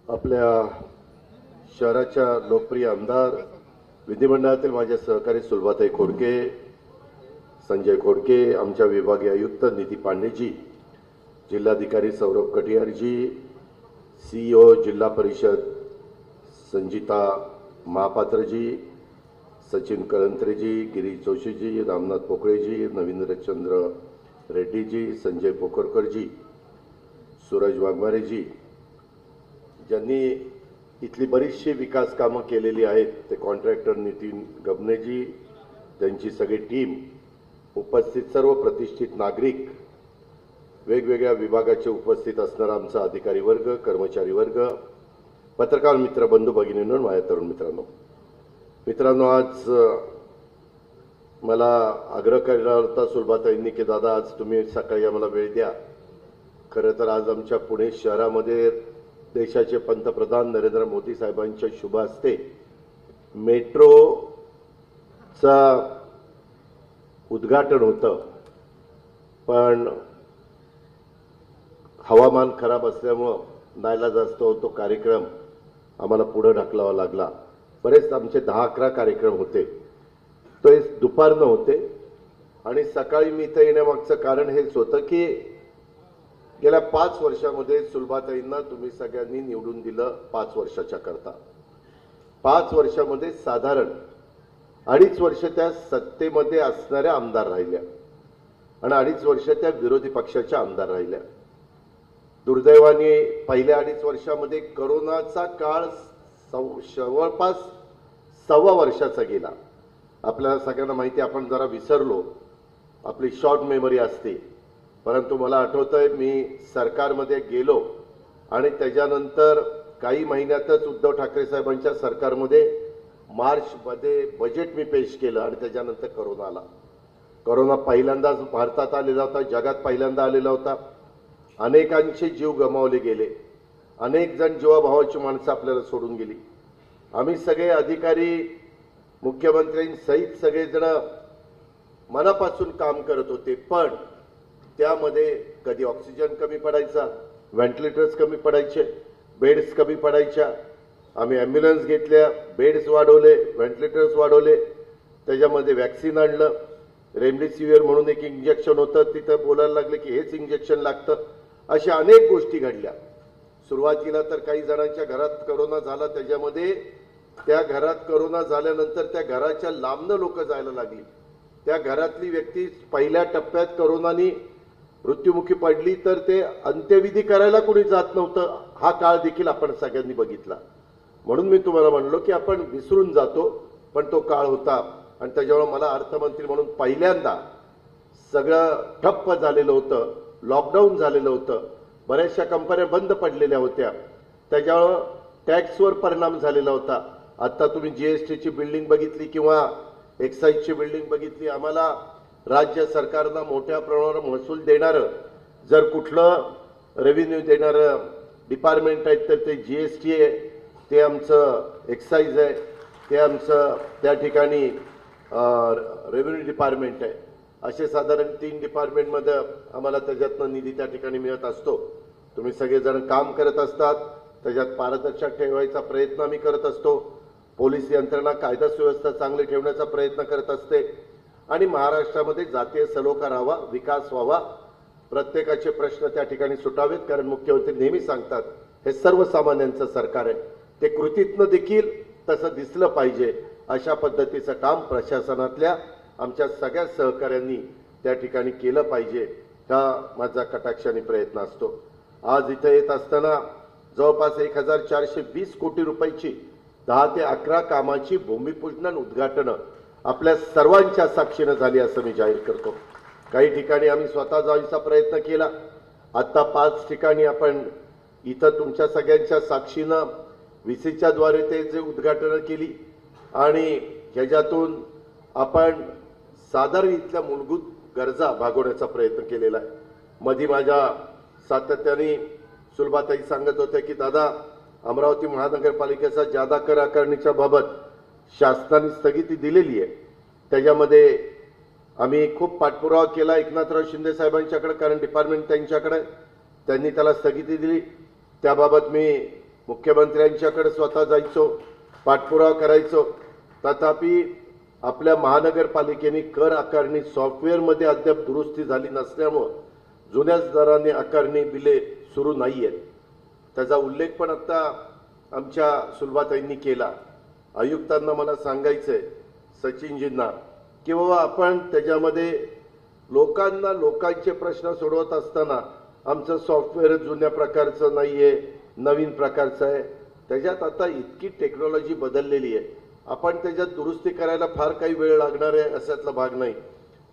आपल्या शहराच्या लोकप्रिय आमदार, विधिमंडळातील माझे सहकारी सुलभाताई खोडके, संजय खोडके, आमच्या विभागीय आयुक्त निधी पांडेजी, जिल्हाधिकारी सौरभ कटियारजी, सीईओ जिल्हा परिषद संजीता महापात्रजी, सचिन कळंत्रेजी, गिरीश जोशीजी, रामनाथ पोकळेजी, नवींद्रचंद्र रेड्डीजी, संजय पोखरकरजी, सूरज वाघमारेजी, ज्यांनी इथली बरीचशी विकास कामं केलेली आहेत, ते कॉन्ट्रॅक्टर नितीन गबनेजी, त्यांची सगळी टीम, उपस्थित सर्व प्रतिष्ठित नागरिक, वेगवेगळ्या विभागाचे उपस्थित असणारा आमचा अधिकारी वर्ग, कर्मचारी वर्ग, पत्रकार मित्र, बंधू भगिनींनो, माझ्या तरुण मित्रांनो, आज मला आग्रह केला होता सुलभाताईंनी की दादा आज तुम्ही सकाळी आम्हाला वेळ द्या. खरं तर आज आमच्या पुणे शहरामध्ये देशाचे पंतप्रधान नरेंद्र मोदी साहेबांच्या शुभ हस्ते मेट्रोचा उद्घाटन होतं, पण हवामान खराब असल्यामुळं नाईलाजास्तव तो कार्यक्रम आम्हाला पुढे ढकलावा लागला. बरेच आमचे 10-11 कार्यक्रम होते, ते दुपारनं होते. आणि सकाळी मी इथं येण्यामागचं कारण हेच होतं की गेल्या 5 वर्षामध्ये सुलभाताईंना तुम्ही सगळ्यांनी निवडून दिलं 5 वर्षाच्या करता. 5 वर्षामध्ये साधारण 2.5 वर्ष त्या सत्तेमध्ये असणाऱ्या आमदार राहिल्या आणि 2.5 वर्ष त्या विरोधी पक्षाच्या आमदार राहिल्या. दुर्दैवाने पहिल्या 2.5 वर्षामध्ये करोनाचा काळ जवळपास 1.25 वर्षाचा गेला. आपल्याला सगळ्यांना माहिती, आपण जरा विसरलो, आपली शॉर्ट मेमरी असते. परंतु मला आठवतंय मी सरकारमध्ये गेलो आणि त्याच्यानंतर काही महिन्यातच उद्धव ठाकरे साहेबांच्या सरकारमध्ये मार्चमध्ये बजेट मी पेश केलं आणि त्याच्यानंतर करोना आला. करोना पहिल्यांदाच भारतात आलेला होता, जगात पहिल्यांदा आलेला होता. अनेकांचे जीव गमावले गेले, अनेक जण जीवाभावाची माणसं आपल्याला सोडून गेली. आम्ही सगळे अधिकारी, मुख्यमंत्र्यांसहित सगळेजण मनापासून काम करत होते, पण त्यामध्ये कधी ऑक्सिजन कमी पडायचा, व्हेंटिलेटर्स कमी पडायचे, बेड्स कमी पडायच्या. आम्ही ॲम्ब्युलन्स घेतल्या, बेड्स वाढवले, व्हेंटिलेटर्स वाढवले, त्याच्यामध्ये वॅक्सिन आणलं. रेमडेसिविर म्हणून एक इंजेक्शन होतं, तिथं बोलायला लागले की हेच इंजेक्शन लागतं. अशा अनेक गोष्टी घडल्या. सुरुवातीला तर काही जणांच्या घरात करोना झाला, त्याच्यामध्ये त्या घरात करोना झाल्यानंतर त्या घराच्या लांबनं लोक जायला लागली. त्या घरातली व्यक्ती पहिल्या टप्प्यात करोनाने मृत्युमुखी पडली तर ते अंत्यविधी करायला कोणी जात नव्हतं. हा काळ देखील आपण सगळ्यांनी बघितला. म्हणून मी तुम्हाला म्हणलो की आपण विसरून जातो, पण तो काळ होता. आणि त्याच्यामुळे मला अर्थमंत्री म्हणून पहिल्यांदा सगळं ठप्प झालेलं होतं, लॉकडाऊन झालेलं होतं, बऱ्याचशा कंपन्या बंद पडलेल्या होत्या, त्याच्यामुळं टॅक्सवर परिणाम झालेला होता. आता तुम्ही जीएसटीची बिल्डिंग बघितली किंवा एक्साईजची बिल्डिंग बघितली, आम्हाला राज्य सरकारला मोठ्या प्रमाणावर महसूल देणारं जर कुठलं रेव्हेन्यू देणारं डिपार्टमेंट आहे तर ते जीएसटी आहे, ते आमचं एक्साईज आहे, ते आमचं त्या ठिकाणी रेव्हेन्यू डिपार्टमेंट आहे. असे साधारण 3 डिपार्टमेंटमध्ये आम्हाला त्याच्यातनं निधी त्या ठिकाणी मिळत असतो. तुम्ही सगळेजण काम करत असतात, त्याच्यात पारदर्शक ठेवायचा प्रयत्न आम्ही करत असतो. पोलीस यंत्रणा, कायदा सुव्यवस्था चांगली ठेवण्याचा प्रयत्न करत असते आणि महाराष्ट्रामध्ये जातीय सलोखा राहावा, विकास व्हावा, प्रत्येकाचे प्रश्न त्या ठिकाणी सुटावेत. कारण मुख्यमंत्री नेहमी सांगतात हे सर्वसामान्यांचं सरकार आहे, ते कृतीतनं देखील तसं दिसलं पाहिजे. अशा पद्धतीचं काम प्रशासनातल्या आमच्या सगळ्या सहकाऱ्यांनी त्या ठिकाणी केलं पाहिजे, हा माझा कटाक्षाने प्रयत्न असतो. आज इथं येत असताना जवळपास 1420 कोटी रुपयाची 10 ते 11 कामाची भूमिपूजन उद्घाटनं आपल्या सर्वांच्या साक्षीनं झाली असं मी जाहीर करतो. काही ठिकाणी आम्ही स्वतः जायचा प्रयत्न केला. आता 5 ठिकाणी आपण इथं तुमच्या सगळ्यांच्या साक्षीनं व्हीसीच्या द्वारे ते जे उद्घाटनं केली आणि ह्याच्यातून आपण साधारण इथल्या मूलभूत गरजा भागवण्याचा प्रयत्न केलेला आहे. मध्ये माझ्या सातत्याने सुलभाताई सांगत होत्या की दादा, अमरावती महानगरपालिकेचा जादा कर आकारणीच्या बाबत शासनाने स्थगिती दिलेली आहे. त्याच्यामध्ये आम्ही खूप पाठपुरावा केला एकनाथराव शिंदे साहेबांच्याकडे, कारण डिपार्टमेंट त्यांच्याकडे, त्यांनी त्याला स्थगिती दिली. त्याबाबत मी मुख्यमंत्र्यांच्याकडे स्वतः जायचो, पाठपुरावा करायचो. तथापि आपल्या महानगरपालिकेने कर आकारणी सॉफ्टवेअरमध्ये अद्याप दुरुस्ती झाली नसल्यामुळे जुन्याच दराने आकारणी बिले सुरू नाही आहेत. त्याचा उल्लेख पण आता आमच्या सुलभाताईंनी केला. आयुक्तांना मला सांगायचंय, सचिनजींना, की बाबा आपण त्याच्यामध्ये लोकांचे प्रश्न सोडवत असताना आमचं सॉफ्टवेअर जुन्या प्रकारचं नाहीये, नवीन प्रकारचं आहे. त्याच्यात आता इतकी टेक्नॉलॉजी बदललेली आहे, आपण त्याच्यात दुरुस्ती करायला फार काही वेळ लागणार आहे अशातला भाग नाही.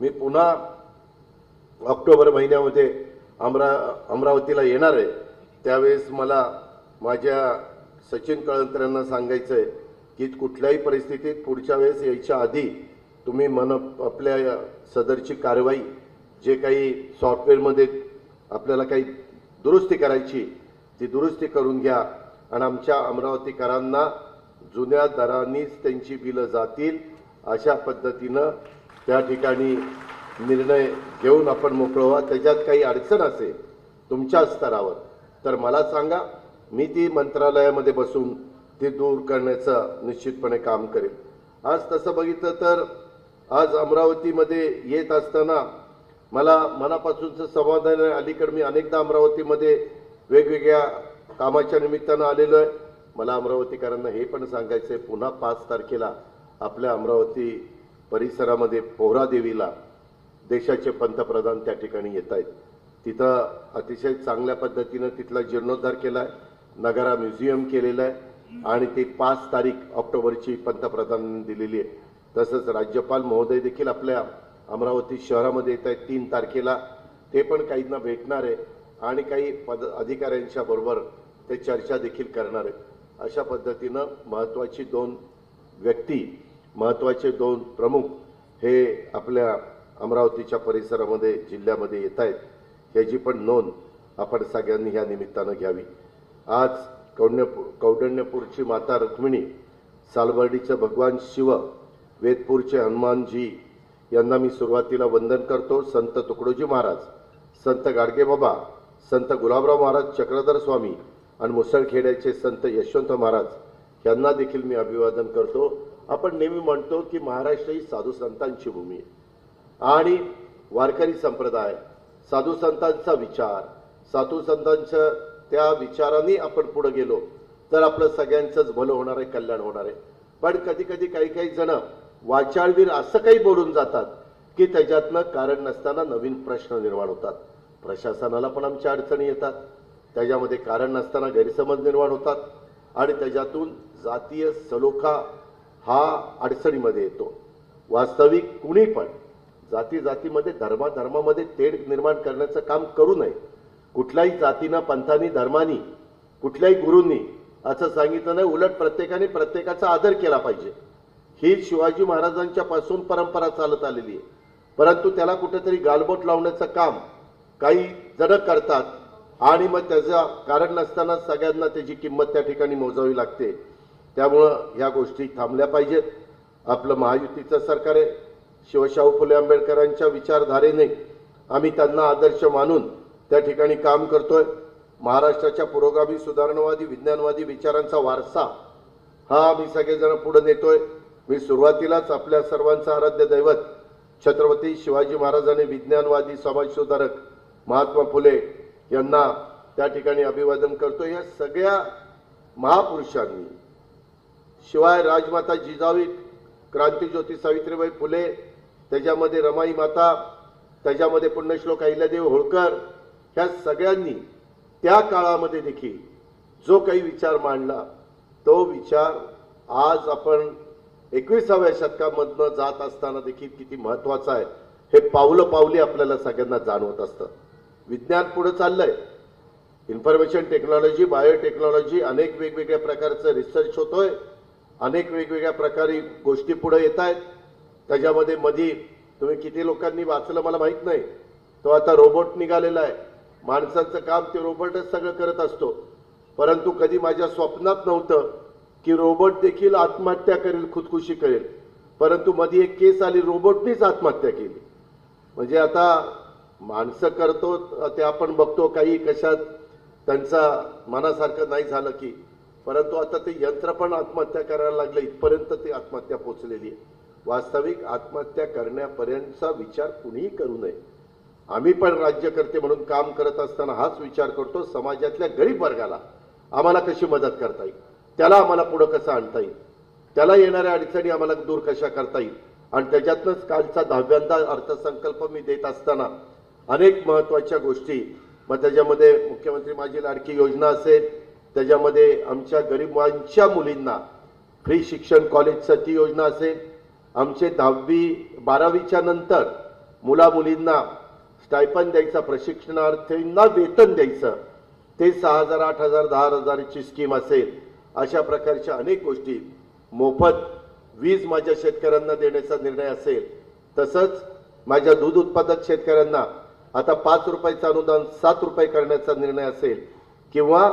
मी पुन्हा ऑक्टोबर महिन्यामध्ये अमरावतीला येणार आहे. त्यावेळेस मला माझ्या सचिन कळंतऱ्यांना सांगायचंय की कुठल्याही परिस्थितीत पुढच्या वेळेस यायच्या आधी तुम्ही आपल्या सदरची कारवाई जे काही सॉफ्टवेअरमध्ये आपल्याला काही दुरुस्ती करायची ती दुरुस्ती करून घ्या आणि आमच्या अमरावतीकरांना जुन्या दरांनीच त्यांची बिलं जातील अशा पद्धतीनं त्या ठिकाणी निर्णय घेऊन आपण मोकळं व्हा. त्याच्यात काही अडचण असेल तुमच्या स्तरावर तर मला सांगा, मी ती मंत्रालयामध्ये बसून ती दूर करण्याचं निश्चितपणे काम करेल. आज तसं बघितलं तर आज अमरावतीमध्ये येत असताना मला मनापासूनचं समाधान आहे. अलीकडे मी अनेकदा अमरावतीमध्ये वेगवेगळ्या कामाच्या निमित्तानं आलेलो आहे. मला अमरावतीकरांना हे पण सांगायचं आहे, पुन्हा 5 तारखेला आपल्या अमरावती परिसरामध्ये पोहरादेवीला देशाचे पंतप्रधान त्या ठिकाणी येत आहेत. तिथं अतिशय चांगल्या पद्धतीनं तिथला जीर्णोद्धार केला आहे, नगारा म्युझियम केलेलं आहे आणि ती 5 तारीख ऑक्टोबरची पंतप्रधानांनी दिलेली आहे. तसंच राज्यपाल महोदय देखील आपल्या अमरावती शहरामध्ये येत आहेत 3 तारखेला. ते पण काहींना भेटणार आहे आणि काही अधिकाऱ्यांच्या बरोबर ते चर्चा देखील करणार आहेत. अशा पद्धतीनं महत्त्वाची 2 व्यक्ती, महत्त्वाचे 2 प्रमुख हे आपल्या अमरावतीच्या परिसरामध्ये जिल्ह्यामध्ये येत आहेत. याची पण नोंद आपण सगळ्यांनी ह्या निमित्तानं घ्यावी. आज कौंडण्यपूरची माता रुक्मिणी, सालबर्डीचं भगवान शिव, वेदपूरचे हनुमानजी यांना मी सुरुवातीला वंदन करतो. संत तुकडोजी महाराज, संत गाडगेबाबा, संत गुलाबराव महाराज चक्रधर स्वामी आणि मुसळखेड्याचे संत यशवंत महाराज यांना देखील मी अभिवादन करतो. आपण नेहमी म्हणतो की महाराष्ट्र ही साधू संतांची भूमी आहे आणि वारकरी संप्रदाय, साधू संतांचा विचार, साधू संतांच्या त्या विचारांनी आपण पुढे गेलो तर आपलं सगळ्यांचंच भलं होणार आहे, कल्याण होणार आहे. पण कधी कधी काही जण वाचाळवीर असं काही बोलून जातात की त्याच्यातनं कारण नसताना नवीन प्रश्न निर्माण होतात. प्रशासनाला पण आमच्या अडचणी येतात, त्याच्यामध्ये कारण नसताना गैरसमज निर्माण होतात आणि त्याच्यातून जातीय सलोखा हा अडचणीमध्ये येतो. वास्तविक कुणी पण जातीमध्ये धर्मामध्ये तेढ निर्माण करण्याचं काम करू नये. कुठल्याही जातीनं, पंथानी, धर्मानी, कुठल्याही गुरूंनी असं सांगितलं नाही. उलट प्रत्येकाने प्रत्येकाचा आदर केला पाहिजे. ही शिवाजी महाराजांच्या पासून परंपरा चालत आलेली आहे. परंतु त्याला कुठेतरी गालबोट लावण्याचं काम काही जण करतात आणि मग त्याचं कारण नसताना सगळ्यांना त्याची किंमत त्या ठिकाणी मोजावी लागते. त्यामुळं ह्या गोष्टी थांबल्या पाहिजेत. आपलं महायुतीचं सरकार आहे. शिवशाहू फुले आंबेडकरांच्या विचारधारेने आम्ही त्यांना आदर्श मानून त्या ठिकाणी काम करतोय. महाराष्ट्राच्या पुरोगामी, सुधारणावादी, विज्ञानवादी विचारांचा वारसा हा आम्ही सगळेजण पुढे नेतोय. मी सुरुवातीलाच आपल्या सर्वांचा आराध्य दैवत छत्रपती शिवाजी महाराजांनी विज्ञानवादी, समाजसुधारक महात्मा फुले यांना त्या ठिकाणी अभिवादन करतो. या सगळ्या महापुरुषांनी, शिवाय राजमाता जिजाऊ, क्रांतीज्योती सावित्रीबाई फुले, त्याच्यामध्ये रमाई माता, त्याच्यामध्ये पुण्यश्लोक अहिल्यादेवी होळकर, ह्या सगळ्यांनी त्या काळामध्ये देखील जो काही विचार मांडला तो विचार आज आपण 21व्या शतकामधनं जात असताना देखील किती महत्वाचा आहे हे पावली आपल्याला सगळ्यांना जाणवत असतं. विज्ञान पुढे चाललंय. इन्फॉर्मेशन टेक्नॉलॉजी, बायोटेक्नॉलॉजी, अनेक वेगवेगळ्या प्रकारचं रिसर्च होतोय. अनेक वेगवेगळ्या प्रकारे गोष्टी पुढे येत आहेत. त्याच्यामध्ये मधी तुम्ही किती लोकांनी वाचलं मला माहित नाही, तो आता रोबोट निघालेला आहे. माणसाचं काम ते रोबोटच सगळं करत असतो. परंतु कधी माझ्या स्वप्नात नव्हतं की रोबोट देखील आत्महत्या करेल, खुदकुशी करेल. परंतु मध्ये एक केस आली, रोबोटनीच आत्महत्या केली. म्हणजे आता माणसं करतो ते आपण बघतो, काही कशात त्यांचा मनासारखं नाही झालं की परंतु आता ते यंत्र पण आत्महत्या करायला लागले, इथपर्यंत ती आत्महत्या पोहोचलेली आहे. वास्तविक आत्महत्या करण्यापर्यंतचा विचार कुणीही करू नये. आम्ही पण राज्यकर्ते म्हणून काम करत असताना हाच विचार करतो, समाजातल्या गरीब वर्गाला आम्हाला कशी मदत करता येईल, त्याला आम्हाला पुढे कसं आणता येईल, त्याला येणाऱ्या अडचणी आम्हाला दूर कशा करता येईल. आणि त्याच्यातनंच कालचा 10व्यांदा अर्थसंकल्प मी देत असताना अनेक महत्त्वाच्या गोष्टी, मग त्याच्यामध्ये मुख्यमंत्री माझी लाडकी योजना असेल, त्याच्यामध्ये आमच्या गरिबांच्या मुलींना फ्री शिक्षण कॉलेजची ती योजना असेल, आमचे 10वी 12वीच्या नंतर मुला मुलींना स्टायपन द्यायचा, प्रशिक्षणार्थींना वेतन द्यायचं, ते 6,000 8,000 10,000ची स्कीम असेल. अशा प्रकारच्या अनेक गोष्टी, मोफत वीज माझ्या शेतकऱ्यांना देण्याचा निर्णय असेल, तसंच माझ्या दूध उत्पादक शेतकऱ्यांना आता 5 रुपयाचं अनुदान 7 रुपये करण्याचा निर्णय असेल, किंवा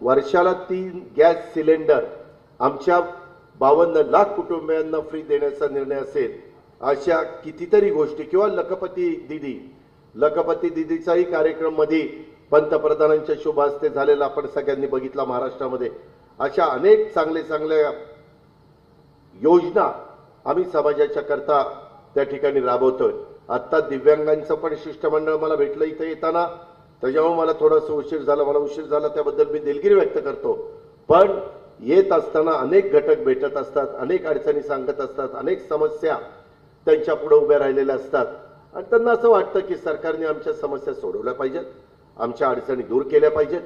वर्षाला 3 गॅस सिलेंडर आमच्या 52 लाख कुटुंबियांना फ्री देण्याचा निर्णय असेल. अशा कितीतरी गोष्टी, किंवा लखपती दिदीचाही कार्यक्रम मध्ये पंतप्रधानांच्या शुभ हस्ते झालेला आपण सगळ्यांनी बघितला महाराष्ट्रामध्ये. अशा अनेक चांगल्या योजना आम्ही समाजाच्या करता त्या ठिकाणी राबवतोय. आता दिव्यांगांचं पण शिष्टमंडळ मला भेटलं इथे येताना, त्याच्यामुळे मला थोडासा उशीर झाला, त्याबद्दल मी दिलगिरी व्यक्त करतो. पण येत असताना अनेक घटक भेटत असतात, अनेक अडचणी सांगत असतात, अनेक समस्या त्यांच्या पुढे उभ्या राहिलेल्या असतात, आणि त्यांना असं वाटतं की सरकारने आमच्या समस्या सोडवल्या पाहिजेत, आमच्या अडचणी दूर केल्या पाहिजेत.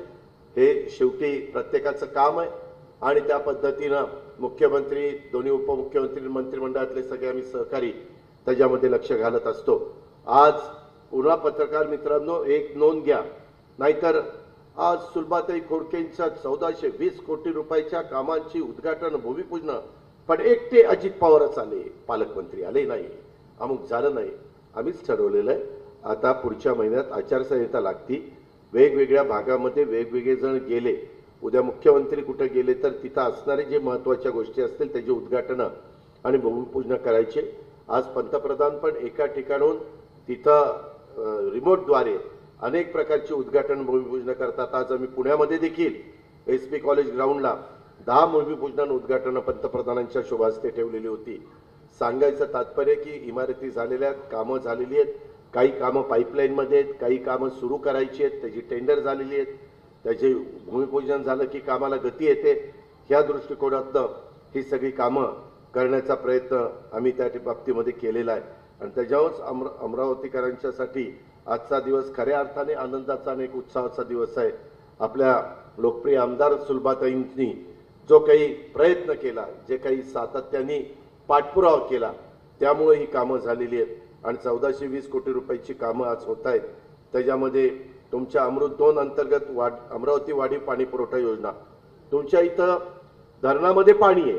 हे शेवटी प्रत्येकाचं काम आहे, आणि त्या पद्धतीनं मुख्यमंत्री, दोन्ही उपमुख्यमंत्री, मंत्रिमंडळातले सगळे आम्ही सहकारी त्याच्यामध्ये लक्ष घालत असतो. आज पुन्हा पत्रकार मित्रांनो एक नोंद घ्या, नाहीतर आज सुलभाताई खोडकेंच्या 1420 कोटी रुपयाच्या कामांची उद्घाटन, भूमिपूजन, पण एकटे अजित पवारच आले, पालकमंत्री आले नाही, अमुक झालं नाही. आम्हीच ठरवलेलं आहे आता पुढच्या महिन्यात आचारसंहिता लागती, वेगवेगळ्या भागामध्ये वेगवेगळे जण गेले, उद्या मुख्यमंत्री कुठे गेले तर तिथं असणारे जे महत्त्वाच्या गोष्टी असतील त्याचे उद्घाटन आणि भूमिपूजन करायचे. आज पंतप्रधान पण एका ठिकाणून तिथं रिमोटद्वारे अनेक प्रकारचे उद्घाटन भूमिपूजन करतात. आज आम्ही पुण्यामध्ये देखील SP कॉलेज ग्राउंडला 10 भूमिपूजन उद्घाटन पंतप्रधानांच्या शुभ हस्ते ठेवलेली होती. सांगायचं तात्पर्य की इमारती झालेल्या, कामं झालेली आहेत, काही कामं पाईपलाईनमध्ये आहेत, काही कामं सुरू करायची आहेत, त्याची टेंडर झालेली आहेत, त्याचे भूमिपूजन झालं की कामाला गती येते. ह्या दृष्टिकोनातनं ही सगळी कामं करण्याचा प्रयत्न आम्ही त्या बाबतीमध्ये केलेला आहे. आणि त्याच्यावरच अमरावतीकरांच्यासाठी आजचा दिवस खऱ्या अर्थाने आनंदाचा आणि एक उत्साहाचा दिवस आहे. आपल्या लोकप्रिय आमदार सुलभाताईंनी जो काही प्रयत्न केला, जे काही सातत्याने पाठपुरावा केला, त्यामुळे ही कामं झालेली आहेत. आणि 1420 कोटी रुपयाची कामं आज होत आहेत. त्याच्यामध्ये तुमच्या अमृत 2 अंतर्गत अमरावती वाढीव पाणी पुरवठा योजना, तुमच्या इथं धरणामध्ये पाणी आहे,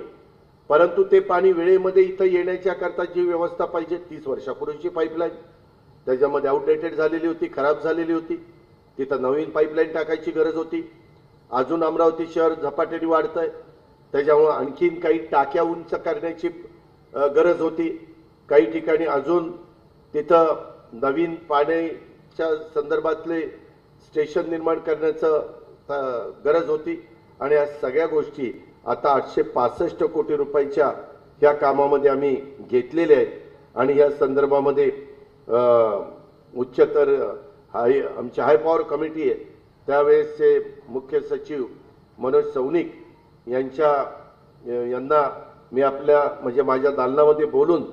परंतु ते पाणी वेळेमध्ये इथं येण्याच्या करता जी व्यवस्था पाहिजे, 30 वर्षापूर्वीची पाईपलाईन त्याच्यामध्ये आउटडेटेड झालेली होती, खराब झालेली होती, तिथं नवीन पाईपलाईन टाकायची गरज होती. अजून अमरावती शहर झपाट्याने वाढतंय, त्याच्यामुळे आणखीन काही टाक्या उंच करण्याची गरज होती. काही ठिकाणी अजून तिथं नवीन पाण्याच्या संदर्भातले स्टेशन निर्माण करण्याचं गरज होती. आणि या सगळ्या गोष्टी आता 865 कोटी रुपयाच्या ह्या कामामध्ये आम्ही घेतलेल्या आहेत. आणि या संदर्भामध्ये उच्चतर आमची हाय पॉवर कमिटी आहे, त्यावेळेसचे मुख्य सचिव मनोज सौनिक यांना मी म्हणजे माझ्या दालनामध्ये बोलून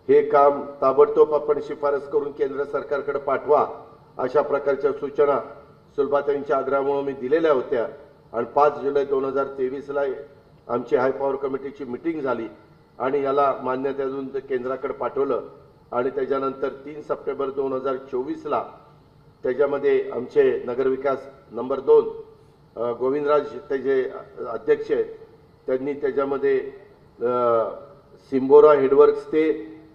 हे काम ताबडतोब आपण शिफारस करून केंद्र सरकारकडे पाठवा, अशा प्रकारच्या सूचना सुलभाताईंच्या आग्रहामुळे मी दिलेल्या होत्या. आणि 5 जुलै 2023ला आमची हाय पॉवर कमिटीची मीटिंग झाली आणि याला मान्यता देऊन ते केंद्राकडे पाठवलं. आणि त्याच्यानंतर 3 सप्टेंबर 2024ला त्याच्यामध्ये आमचे नगरविकास नंबर 2 गोविंदराज त्याचे अध्यक्ष आहेत, त्यांनी त्याच्यामध्ये सिंबोरा हेडवर्क्स ते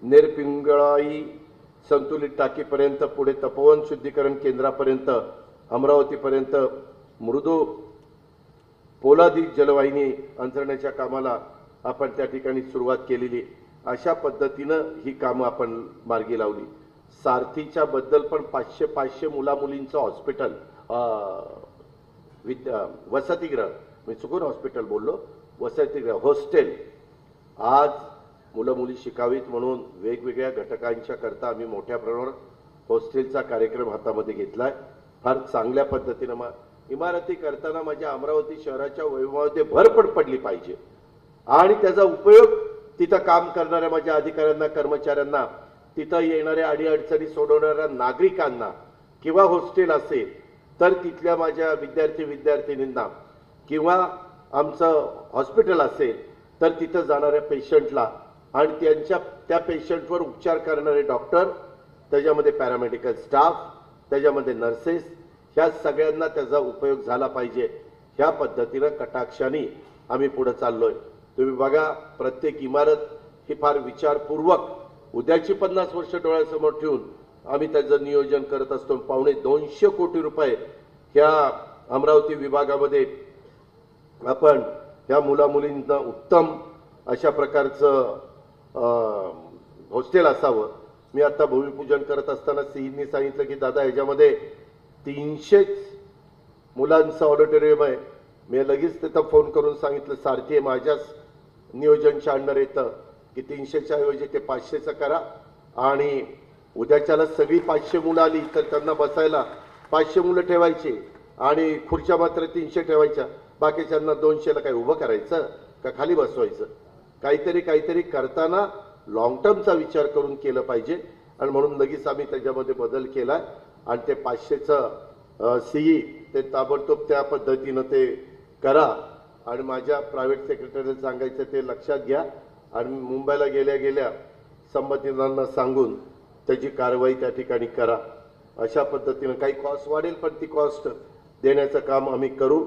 नेरपिंगळाई संतुलित टाकीपर्यंत, पुढे तपोवन शुद्धीकरण केंद्रापर्यंत, अमरावतीपर्यंत मृदू पोलादी जलवाहिनी अंतरण्याच्या कामाला आपण त्या ठिकाणी सुरुवात केलेली. अशा पद्धतीनं ही कामं आपण मार्गी लावली. सारथीच्या बद्दल पण 500 मुला मुलींचं हॉस्पिटल, वसतिगृह मी चुकून हॉस्पिटल बोललो, वसतिगृह हॉस्टेल. आज मुलं मुली शिकावीत म्हणून वेगवेगळ्या घटकांच्या करता आम्ही मोठ्या प्रमाणावर हॉस्टेलचा कार्यक्रम हातामध्ये घेतलाय. फार चांगल्या पद्धतीनं इमारती करताना माझ्या अमरावती शहराच्या वैभवामध्ये भर पडली पाहिजे आणि त्याचा उपयोग तिथं काम करणाऱ्या माझ्या अधिकाऱ्यांना, कर्मचाऱ्यांना, तिथं येणाऱ्या अडीअडचणी सोडवणाऱ्या नागरिकांना, किंवा हॉस्टेल असेल तर तिथल्या माझ्या विद्यार्थींना, किंवा आमचं हॉस्पिटल असेल तर तिथं जाणाऱ्या पेशंटला आणि त्या पेशंटवर उपचार करणारे डॉक्टर, त्याच्यामध्ये पॅरामेडिकल स्टाफ, त्याच्यामध्ये नर्सेस, ह्या सगळ्यांना त्याचा उपयोग झाला पाहिजे. ह्या पद्धतीनं कटाक्षाने आम्ही पुढे चाललोय. तुम्ही बघा, प्रत्येक इमारत ही फार विचारपूर्वक उद्याची 50 वर्ष डोळ्यासमोर ठेवून आम्ही त्याचं नियोजन करत असतो. 250 कोटी रुपये ह्या अमरावती विभागामध्ये आपण ह्या मुलामुलींना उत्तम अशा प्रकारचं हॉस्टेल असावं. मी आता भूमिपूजन करत असताना सीईंनी सांगितलं की दादा ह्याच्यामध्ये 300 मुलांचं ऑडिटोरियम आहे. मी लगेच तिथं फोन करून सांगितलं, सारथी माझ्याच नियोजनच्या अंडर येतं की 300च्या ऐवजी ते 500चं करा आणि उद्याच्याला सगळी 500 मुलं आली तर त्यांना बसायला 500 मुलं ठेवायची आणि खुर्च्या मात्र 300 ठेवायच्या. बाकीच्यांना 200ला काय उभं करायचं का खाली बसवायचं? काहीतरी करताना लॉंग टर्मचा विचार करून केलं पाहिजे आणि म्हणून लगेच आम्ही त्याच्यामध्ये बदल केलाय आणि ते 500चं सीई ते ताबडतोब त्या पद्धतीनं ते करा आणि माझ्या प्रायव्हेट सेक्रेटरीला सांगायचं ते लक्षात घ्या आणि मुंबईला गेल्या संबंधितांना सांगून त्याची कारवाई त्या ठिकाणी करा. अशा पद्धतीनं काही कॉस्ट वाढेल पण ती कॉस्ट देण्याचं काम आम्ही करू.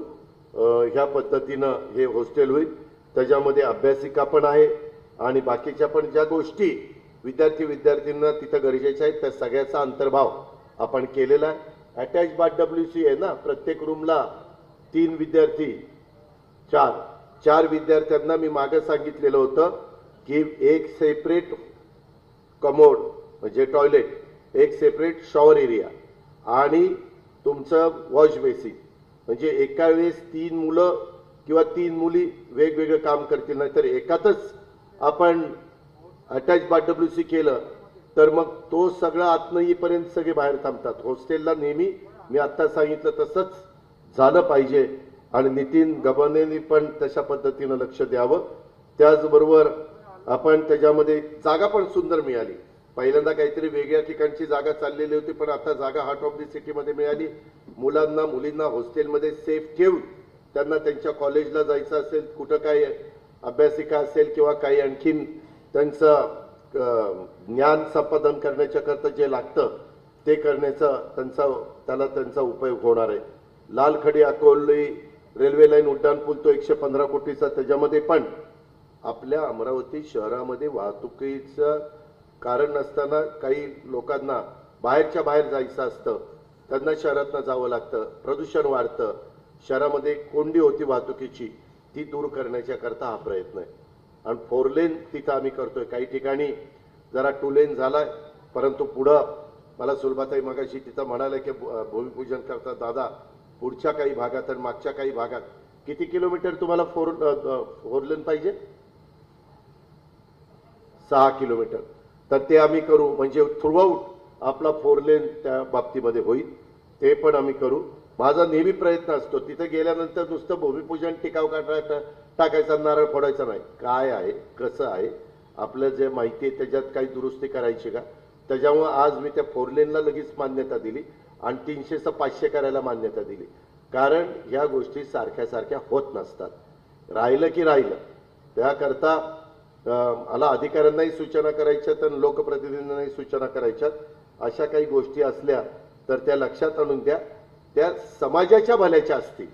ह्या पद्धतीनं हे हॉस्टेल होईल. त्याच्यामध्ये अभ्यासिका पण आहे आणि बाकीच्या पण ज्या गोष्टी विद्यार्थ्यांना तिथं गरजेच्या आहेत त्या सगळ्याचा अंतर्भाव आपण केलेला आहे. अटॅच बाथ WC आहे ना, प्रत्येक रूमला 3 विद्यार्थी, 4 विद्यार्थ्यांना मी मागे सांगितलेलं होतं की एक सेपरेट कमोड म्हणजे टॉयलेट, एक सेपरेट शॉवर एरिया आणि तुमचं वॉश बेसिन, म्हणजे एका वेळेस 3 मुलं किंवा 3 मुली वेगवेगळं काम करतील. नाही तर एकातच आपण अटॅच बाथ WC केलं तर मग तो सगळं आतनं येईपर्यंत सगळे बाहेर थांबतात. हॉस्टेलला नेहमी मी आता सांगितलं तसंच झालं पाहिजे आणि नितीन गबानेनी पण तशा पद्धतीनं लक्ष द्यावं. त्याचबरोबर आपण त्याच्यामध्ये जागा पण सुंदर मिळाली. पहिल्यांदा काहीतरी वेगळ्या ठिकाणची जागा चाललेली होती पण आता जागा हार्ट ऑफ दी सिटीमध्ये मिळाली. मुलांना मुलींना हॉस्टेलमध्ये सेफ ठेवून त्यांना त्यांच्या कॉलेजला जायचं असेल, कुठं काही अभ्यासिका असेल किंवा काही आणखीन त्यांचं ज्ञान संपादन करण्याच्या करता जे लागतं ते करण्याचा त्यांचा उपयोग होणार आहे. लालखडी अकोली रेल्वे लाईन उड्डाणपूल तो 115 कोटीचा, त्याच्यामध्ये पण आपल्या अमरावती शहरामध्ये वाहतुकीचं कारण नसताना काही लोकांना बाहेरच्या बाहेर जायचं असतं, त्यांना शहरातनं जावं लागतं, प्रदूषण वाढतं, शहरामध्ये कोंडी होती वाहतुकीची, ती दूर करण्याच्या करता हा प्रयत्न आहे. आणि 4 लेन तिथं आम्ही करतोय. काही ठिकाणी जरा 2 लेन झालाय परंतु पुढं मला सुलभाताई मगाशी तिथं म्हणाले की भूमिपूजन करता दादा पुढच्या काही भागात आणि मागच्या काही भागात किती किलोमीटर तुम्हाला 4 लेन पाहिजे? 6 किलोमीटर. तर ते आम्ही करू म्हणजे थ्रूआउट आपला 4 लेन त्या बाबतीमध्ये होईल. ते पण आम्ही करू. माझा नेहमी प्रयत्न असतो तिथे गेल्यानंतर नुसतं भूमिपूजन टिकाव टाकायचा, नारळ फोडायचा नाही. काय आहे, कसं आहे, आपलं जे माहिती आहे त्याच्यात काही दुरुस्ती करायची का, त्याच्यामुळे आज मी त्या 4 लेनला लगेच मान्यता दिली आणि 300चं 500 करायला मान्यता दिली. कारण ह्या गोष्टी सारख्या होत नसतात. राहिलं की राहिलं. त्याकरता मला अधिकाऱ्यांनाही सूचना करायच्यात आणि लोकप्रतिनिधींनाही सूचना करायच्यात. अशा काही गोष्टी असल्या तर त्या लक्षात आणून द्या. त्या समाजाच्या भल्याच्या असतील,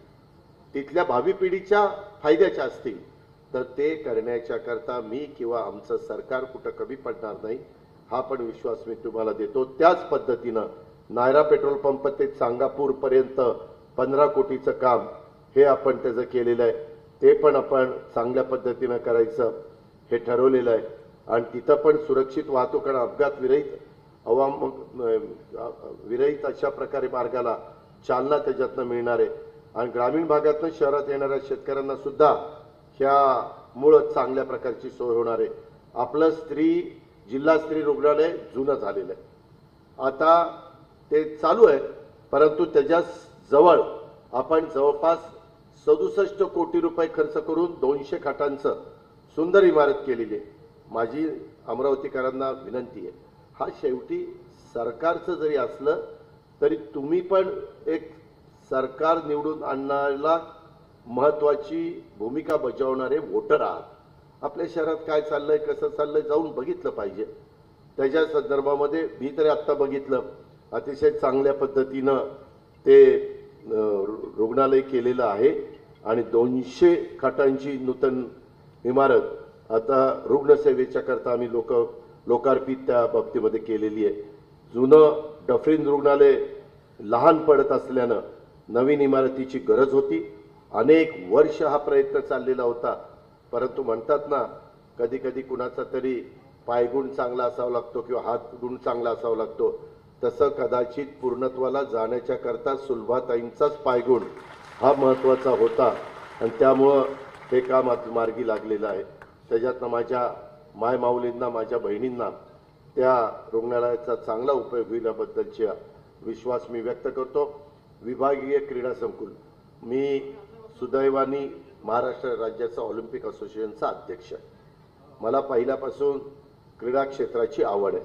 तिथल्या भावी पिढीच्या फायद्याच्या असतील तर ते करण्याच्या करता मी किंवा आमचं सरकार कुठं कमी पडणार नाही हा पण विश्वास मी तुम्हाला देतो. त्याच पद्धतीनं नायरा पेट्रोल पंप ते सांगापूर पर्यंत 15 कोटीचं काम हे आपण त्याचं केलेलं आहे. ते पण आपण चांगल्या पद्धतीनं करायचं हे ठरवलेलं आहे आणि तिथं पण सुरक्षित वाहतूक आणि अपघात विरहित अशा प्रकारे मार्गाला चालना त्याच्यातनं मिळणार आहे. आणि ग्रामीण भागातून शहरात येणाऱ्या शेतकऱ्यांना सुद्धा ह्या मुळात चांगल्या प्रकारची सोय होणार आहे. आपलं जिल्हा स्त्री रुग्णालय जुनं झालेलं आहे, आता ते चालू आहे, परंतु त्याच्या जवळ आपण जवळपास 67 कोटी रुपये खर्च करून 200 खाटांचं सुंदर इमारत केलेली आहे. माझी अमरावतीकरांना विनंती आहे, हा शेवटी सरकारचं जरी असलं तरी तुम्ही पण एक सरकार निवडून आणण्याला महत्वाची भूमिका बजावणारे वोटर आहात. आपल्या शहरात काय चाललंय, कसं चाललंय जाऊन बघितलं पाहिजे. त्याच्या संदर्भामध्ये मी तरी आत्ता बघितलं, अतिशय चांगल्या पद्धतीनं ते रुग्णालय केलेलं आहे आणि 200 खाटांची नूतन इमारत आता रुग्णसेवेच्या करता आम्ही लोकार्पित त्या बाबतीमध्ये केलेली आहे. जुनं डफरीन रुग्णालय लहान पडत असल्यानं नवीन इमारतीची गरज होती. अनेक वर्ष हा प्रयत्न चाललेला होता, परंतु म्हणतात ना, कधी कधी कुणाचा तरी पायगुण चांगला असावा लागतो किंवा हात गुण चांगला असावा लागतो. तसं कदाचित पूर्णत्वाला जाण्याच्या करता सुलभाताईंचाच पायगुण हा महत्वाचा होता आणि त्यामुळं हे काम मार्गी लागलेलं आहे. त्याच्यातनं माझ्या मायमाऊलींना, माझ्या बहिणींना त्या रुग्णालयाचा चांगला उपयोग होईल याबद्दलचा विश्वास मी व्यक्त करतो. विभागीय क्रीडा संकुल, मी सुदैवाने महाराष्ट्र राज्याचा ऑलिम्पिक असोसिएशनचा अध्यक्ष आहे. मला पहिल्यापासून क्रीडा क्षेत्राची आवड आहे.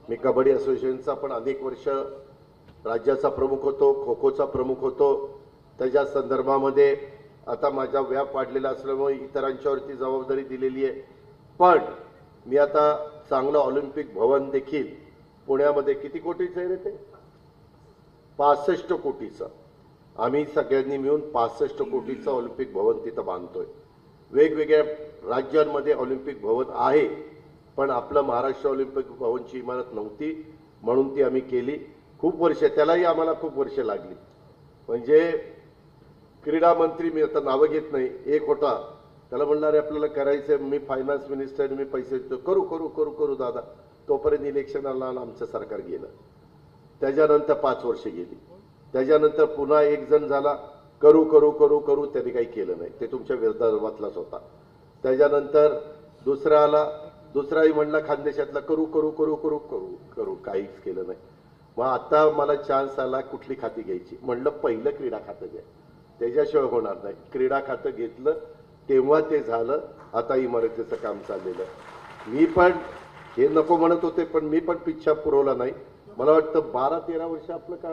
मी कबड्डी असोसिएशनचा पण अनेक वर्ष राज्याचा प्रमुख होतो, खो खोचा प्रमुख होतो. त्याच्या संदर्भामध्ये आता माझा व्याप वाढलेला असल्यामुळे इतरांच्यावरती जबाबदारी दिलेली आहे. पण मी आता चांगलं ऑलिम्पिक भवन देखील पुण्यामध्ये, किती कोटीचं आहे रे ते, 65 कोटीचं, आम्ही सगळ्यांनी मिळून 65 कोटीचं ऑलिम्पिक भवन तिथं बांधतोय. वेगवेगळ्या राज्यांमध्ये ऑलिम्पिक भवन आहे, पण आपलं महाराष्ट्र ऑलिम्पिक भवनची इमारत नव्हती, म्हणून ती आम्ही केली. खूप वर्ष, त्यालाही आम्हाला खूप वर्ष लागली. म्हणजे क्रीडा मंत्री, मी आता नावं घेत नाही, एक होता, त्याला म्हणणार आपल्याला करायचं, मी फायनान्स मिनिस्टर, मी पैसे देतो, करू करू करू करू दादा. तोपर्यंत इलेक्शन आला आणि आमचं सरकार गेलं. त्याच्यानंतर 5 वर्ष गेली. त्याच्यानंतर पुन्हा एक जण झाला, करू करू करू करू, त्यांनी काही केलं नाही, ते तुमच्या विरोधातलाच होता. त्याच्यानंतर दुसरा आला, दुसराही म्हणला खानदेशातला, करू करू करू करू करू करू, काहीच केलं नाही. मग आता मला चान्स आला कुठली खाती घ्यायची, म्हणलं पहिलं क्रीडा खातं घ्या, त्याच्याशिवाय होणार नाही. क्रीडा खातं घेतलं तेव्हा ते झालं. आता इमारतीचं काम चाललेलं. मी पण हे नको म्हणत होते, पण मी पण पिच्छा पुरवला नाही. मला वाटतं 12-13 वर्ष आपलं का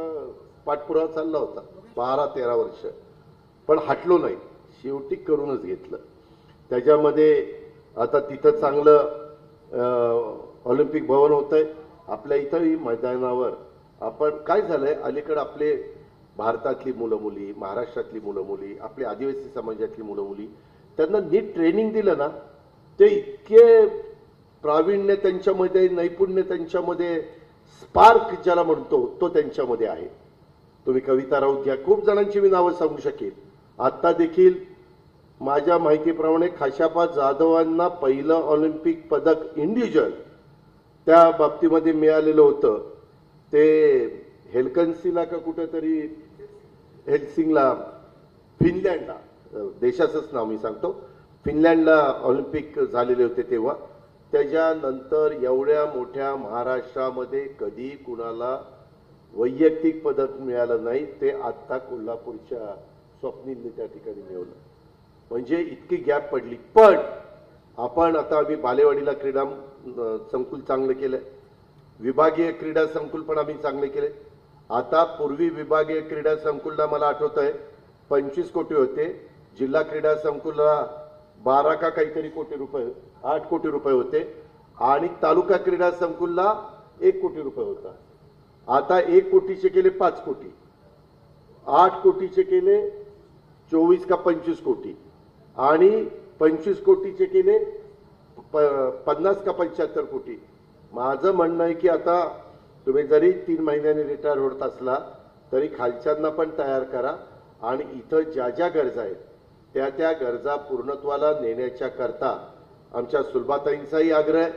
पाठपुरावा चालला होता, 12-13 वर्ष, पण हटलो नाही, शेवटी करूनच घेतलं. त्याच्यामध्ये आता तिथं चांगलं ऑलिम्पिक भवन होतंय. आपल्या इथंही मैदानावर आपण काय झालंय, अलीकडे आपले भारतातली मुलं मुली, महाराष्ट्रातली मुलं मुली, आपली आदिवासी समाजातली मुलं मुली, त्यांना नीट ट्रेनिंग दिलं ना, ते इतके प्रावीण्य त्यांच्यामध्ये, नैपुण्य त्यांच्यामध्ये, स्पार्क ज्याला म्हणतो तो त्यांच्यामध्ये आहे. तुम्ही कविता राऊत घ्या, खूप जणांची मी नावं सांगू शकेन. आता देखील माझ्या माहितीप्रमाणे खाशाबा जाधवांना पहिलं ऑलिम्पिक पदक इंडिव्हिज्युअल त्या बाबतीमध्ये मिळालेलं होतं. ते हेल्कन्सीला का कुठेतरी, हेल्सिंगला, फिनलँडला, देशाचंच नाव मी सांगतो, फिनलँडला ऑलिम्पिक झालेले होते तेव्हा. त्याच्यानंतर एवढ्या मोठ्या महाराष्ट्रामध्ये कधी कुणाला वैयक्तिक पदक मिळालं नाही. ते आत्ता कोल्हापूरच्या स्वप्नीलने त्या ठिकाणी मिळवलं. म्हणजे इतकी गॅप पडली. पण आपण आता आम्ही बालेवाडीला क्रीडा संकुल चांगलं केलंय, विभागीय क्रीडा संकुल पण आम्ही चांगले केले. आता पूर्वी विभागीय क्रीडा संकुलला मला आठवत आहे 25 कोटी होते, जिल्हा क्रीडा संकुलला 12 का काहीतरी कोटी रुपये, 8 कोटी रुपये होते, आणि तालुका क्रीडा संकुलला 1 कोटी रुपये होता. आता 1 कोटीचे केले 5 कोटी, 8 कोटीचे केले 24 का 25 कोटी, आणि 25 कोटीचे केले 50 का 75 कोटी. माझं म्हणणं आहे की आता तुम्ही जरी 3 महिन्यांनी रिटायर होत असला तरी खालच्यांना पण तयार करा, आणि इथं ज्या ज्या गरजा आहेत त्या त्या गरजा पूर्णत्वाला नेण्याच्या करता आमच्या सुलभाताईंचाही आग्रह आहे,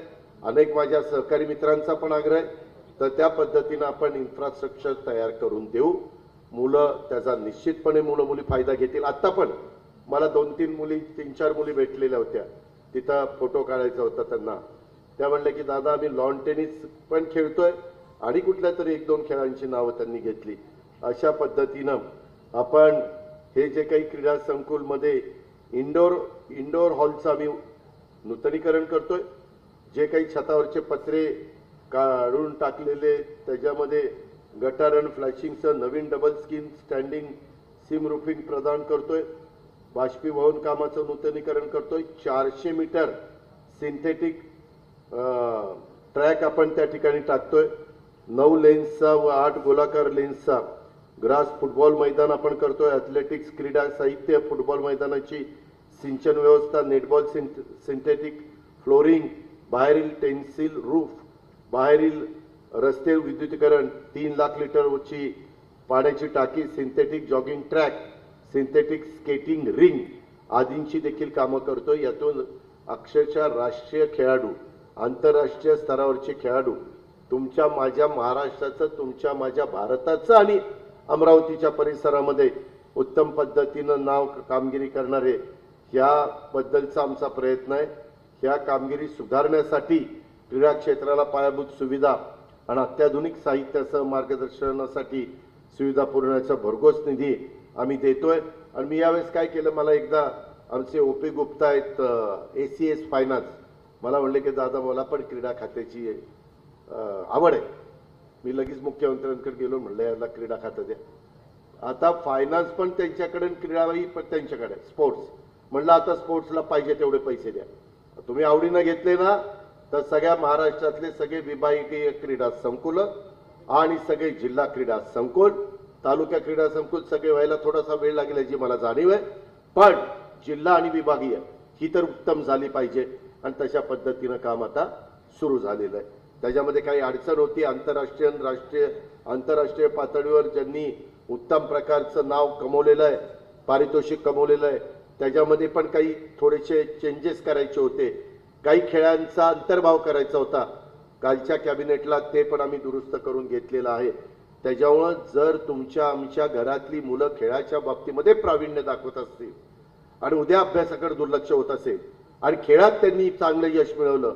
अनेक माझ्या सहकारी मित्रांचा पण आग्रह आहे. तर त्या पद्धतीनं आपण इन्फ्रास्ट्रक्चर तयार करून देऊ. मुलं त्याचा निश्चितपणे मुलं मुली फायदा घेतील. आता पण मला 2-3 मुली 3-4 मुली भेटलेल्या होत्या, तिथं फोटो काढायचा होता त्यांना. त्या म्हणल्या की दादा आम्ही लॉन टेनिस पण खेळतोय आणि कुठल्या तरी 1-2 खेळांची नावं त्यांनी घेतली. अशा पद्धतीनं आपण हे जे काही क्रीडा संकुलमध्ये इंडोर हॉलचं आम्ही नूतनीकरण करतोय. जे काही छतावरचे पत्रे काढून टाकलेले त्याच्यामध्ये गटार आणि फ्लॅशिंगचं नवीन double skin standing seam roofing प्रदान करतोय. बाष्पीभवन कामाचं नूतनीकरण करतोय. 400 मीटर सिंथेटिक ट्रॅक आपण त्या ठिकाणी टाकतोय. 9 लेन्सचा व 8 गोलाकार लेन्सचा ग्रास फुटबॉल मैदान आपण करतोय. ॲथलेटिक्स क्रीडा साहित्य, फुटबॉल मैदानाची सिंचन व्यवस्था, नेटबॉल सिंथेटिक फ्लोरिंग, बाहेरील टेन्सिल रूफ, बाहेरील रस्ते विद्युतीकरण, 3 लाख लिटरची पाण्याची टाकी, synthetic jogging track, synthetic skating ring आदींची देखील कामं करतोय. यातून अक्षरशः राष्ट्रीय खेळाडू, आंतरराष्ट्रीय स्तरावरचे खेळाडू तुमच्या माझ्या महाराष्ट्राचं, तुमच्या माझ्या भारताचं आणि अमरावतीच्या परिसरामध्ये उत्तम पद्धतीनं नाव कामगिरी करणारे, याबद्दलचा आमचा प्रयत्न आहे. ह्या कामगिरी सुधारण्यासाठी क्रीडा क्षेत्राला पायाभूत सुविधा आणि अत्याधुनिक साहित्यासह मार्गदर्शनासाठी सुविधा पुरवण्याचा भरघोस निधी आम्ही देतोय. आणि मी यावेळेस काय केलं, मला एकदा आमचे ओपी गुप्ता आहेत ACS फायनान्स, मला म्हणले की दादा मला पण क्रीडा खात्याची आवड आहे. मी लगेच मुख्यमंत्र्यांकडे गेलो, म्हणलं याला क्रीडा खातं द्या. आता फायनान्स पण त्यांच्याकडे, क्रीडाही पण त्यांच्याकडे, स्पोर्ट्स. म्हणलं आता स्पोर्ट्सला पाहिजे तेवढे पैसे द्या. तुम्ही आवडीनं घेतले ना तर सगळ्या महाराष्ट्रातले सगळे विभागीय क्रीडा संकुल आणि सगळे जिल्हा क्रीडा संकुल, तालुका क्रीडा संकुल सगळे व्हायला थोडासा वेळ लागेल याची मला जाणीव आहे. पण जिल्हा आणि विभागीय ही तर उत्तम झाली पाहिजे आणि तशा पद्धतीनं काम आता सुरू झालेलं आहे. त्याच्यामध्ये काही अडचण होती. आंतरराष्ट्रीय पातळीवर ज्यांनी उत्तम प्रकारचं नाव कमवलेलं आहे, पारितोषिक कमवलेलं आहे, त्याच्यामध्ये पण काही थोडेसे चेंजेस करायचे होते. काही खेळांचा अंतर्भाव करायचा होता कालच्या कॅबिनेटला, ते पण आम्ही दुरुस्त करून घेतलेलं आहे. त्याच्यामुळं जर तुमच्या आमच्या घरातली मुलं खेळाच्या बाबतीमध्ये प्रावीण्य दाखवत असतील आणि उद्या अभ्यासाकडे दुर्लक्ष होत असेल आणि खेळात त्यांनी चांगलं यश मिळवलं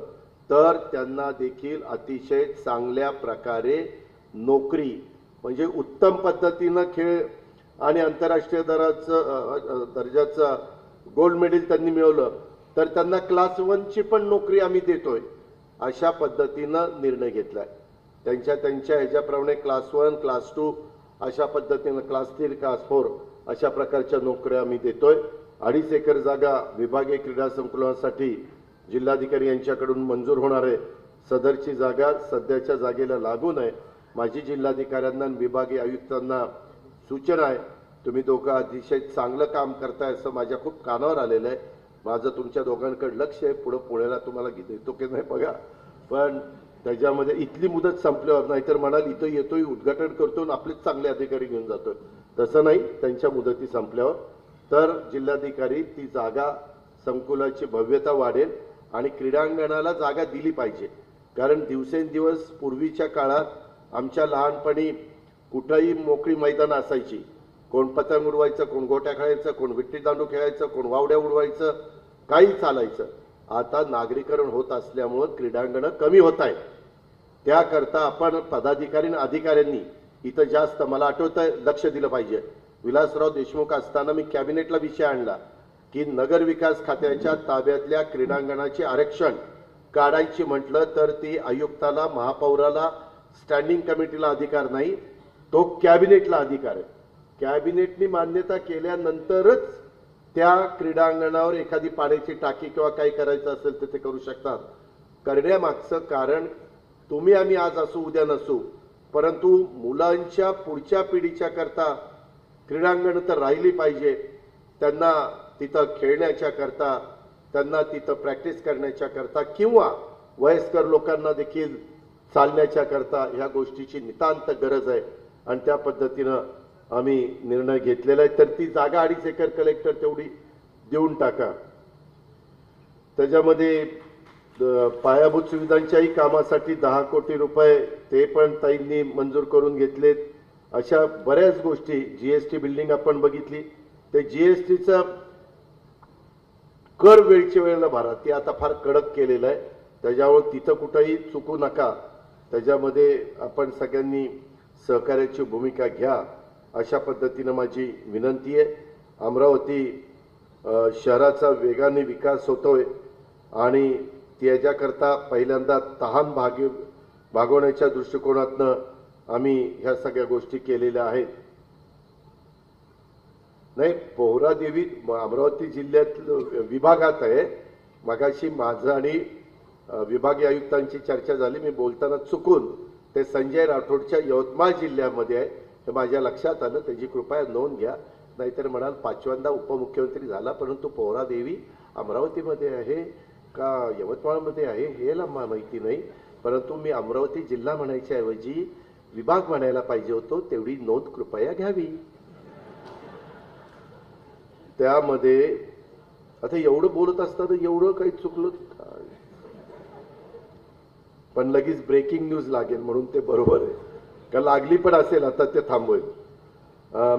तर त्यांना देखील अतिशय चांगल्या प्रकारे नोकरी, म्हणजे उत्तम पद्धतीनं खेळ आणि आंतरराष्ट्रीय दर्जाचं गोल्ड मेडल त्यांनी मिळवलं तर त्यांना क्लास 1ची पण नोकरी आम्ही देतोय. अशा पद्धतीनं निर्णय घेतलाय. त्यांच्या ह्याच्याप्रमाणे क्लास 1, क्लास 2 अशा पद्धतीनं, क्लास 3, क्लास 4 अशा प्रकारच्या नोकऱ्या आम्ही देतोय. 2.5 एकर जागा विभागीय क्रीडा संकुलासाठी जिल्हाधिकारी यांच्याकडून मंजूर होणार आहे. सदरची जागा सध्याच्या जागेला लागू नये. माझी जिल्हाधिकाऱ्यांना आणि विभागीय आयुक्तांना सूचना आहे, तुम्ही दोघं अतिशय चांगलं काम करताय असं माझ्या खूप कानावर आलेलं आहे. माझं तुमच्या दोघांकडे लक्ष आहे. पुढे पुण्याला तुम्हाला देतो की नाही बघा. पण त्याच्यामध्ये इथली मुदत संपल्यावर, नाहीतर म्हणाल इथं येतोय उद्घाटन करतो आणि आपलेच चांगले अधिकारी घेऊन जातोय, तसं नाही. त्यांच्या मुदती संपल्यावर तर जिल्हाधिकारी ती जागा, संकुलाची भव्यता वाढेल आणि क्रीडांगणाला जागा दिली पाहिजे. कारण दिवसेंदिवस पूर्वीच्या काळात आमच्या लहानपणी कुठंही मोकळी मैदानं असायची. कोण पतंग उडवायचं, कोण गोट्या खेळायचं, कोण विट्टी दांडू खेळायचं, कोण वावड्या उडवायचं, काही चालायचं. आता नागरीकरण होत असल्यामुळं क्रीडांगणं कमी होत आहेत. त्याकरता आपण पदाधिकारी आणि अधिकाऱ्यांनी इथं जास्त, मला आठवतंय, लक्ष दिलं पाहिजे. विलासराव देशमुख असताना मी कॅबिनेटला विषय आणला की नगर विकास खात्याच्या ताब्यातल्या क्रीडांगणाचे आरक्षण काढायची म्हटलं तर ती आयुक्ताला, महापौराला, स्टँडिंग कमिटीला अधिकार नाही, तो कॅबिनेटला अधिकार आहे. कॅबिनेटनी मान्यता केल्यानंतरच त्या क्रीडांगणावर एखादी पाण्याची टाकी किंवा काही करायचं असेल तर ते करू शकतात. करण्यामागचं कारण, तुम्ही आम्ही आज असू उद्या नसू, परंतु मुलांच्या पुढच्या पिढीच्या करता क्रीडांगण तर राहिली पाहिजे. त्यांना तिथं खेळण्याच्या करता, त्यांना तिथं प्रॅक्टिस करण्याच्या करता किंवा वयस्कर लोकांना देखील चालण्याच्या करता ह्या गोष्टीची नितांत गरज आहे आणि त्या पद्धतीनं आम्ही निर्णय घेतलेला आहे. तर ती जागा 2.5 एकर कलेक्टर तेवढी देऊन टाका. त्याच्यामध्ये पायाभूत सुविधांच्याही कामासाठी 10 कोटी रुपये ते पण ताईंनी मंजूर करून घेतलेत. अशा बऱ्याच गोष्टी, जीएसटी बिल्डिंग आपण बघितली, ते जीएसटीचा कर वेळच्या वेळेला भरा, ती आता फार कडक केलेलं आहे. त्याच्यावर तिथं कुठंही चुकू नका, त्याच्यामध्ये आपण सगळ्यांनी सहकार्याची भूमिका घ्या, अशा पद्धतीनं माझी विनंती आहे. अमरावती शहराचा वेगाने विकास होतोय आणि त्याच्याकरता पहिल्यांदा तहान भागवण्याच्या दृष्टिकोनातनं आम्ही ह्या सगळ्या गोष्टी केलेल्या आहेत. नाही, पोहरादेवी अमरावती जिल्ह्यात विभागात आहे. मगाशी माझं आणि विभागीय आयुक्तांची चर्चा झाली, मी बोलताना चुकून ते संजय राठोडच्या यवतमाळ जिल्ह्यामध्ये आहे हे माझ्या लक्षात आलं. त्याची कृपया नोंद घ्या, नाहीतर म्हणाल पाचव्यांदा उपमुख्यमंत्री झाला परंतु पोहरादेवी अमरावतीमध्ये आहे का यवतमाळमध्ये आहे हे माहिती नाही. परंतु मी अमरावती जिल्हा म्हणायच्या ऐवजी विभाग म्हणायला पाहिजे होतो, तेवढी नोंद कृपया घ्यावी. त्यामध्ये आता एवढं बोलत असताना एवढं काही चुकलं पण लगेच ब्रेकिंग न्यूज लागेल म्हणून ते बरोबर आहे का, लागली पण असेल आता ते थांबवेल.